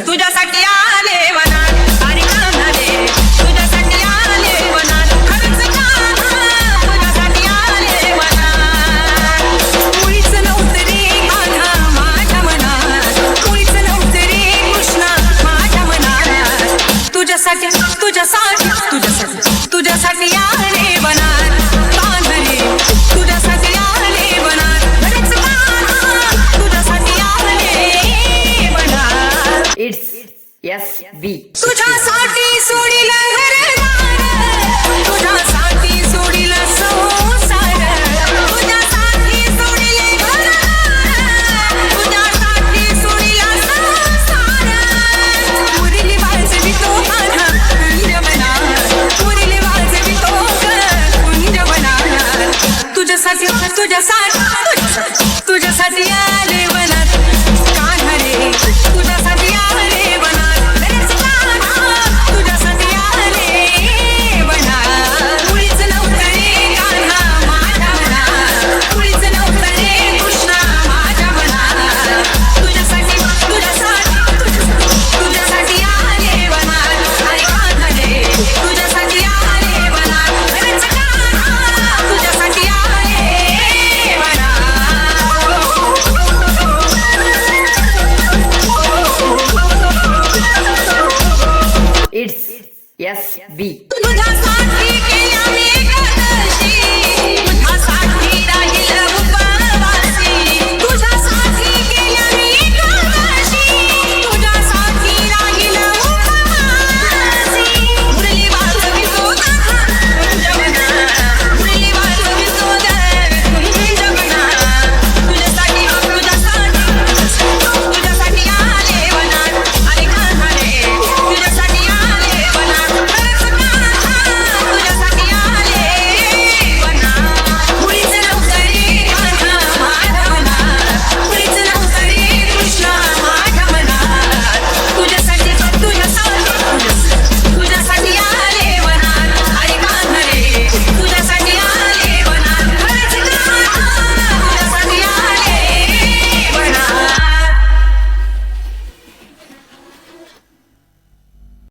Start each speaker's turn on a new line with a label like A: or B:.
A: तुझ्यासाठी आले वनात आणि कांदे तुझ्यासाठी आले वनात खरंच का तुझ्यासाठी आले वनात मुळीच नव्हतं रे आधा माझ्या मनात मुळीच नव्हतं रे कृष्णा माझ्या मनात तुझ्यासाठी आले वनात कांदे तुझ्यासाठी आले वनात खरंच का तुझ्यासाठी आले वनात
B: SB
A: तुझ्यासाठी सोडील घरदार तुझ्यासाठी सोडील संसार तुझ्यासाठी सोडील घरदार तुझ्यासाठी सोडील संसार मुरली वाजवी तो माझा कुंजवना मुरली वाजवी तो कुंजवना तुझ्यासाठी आले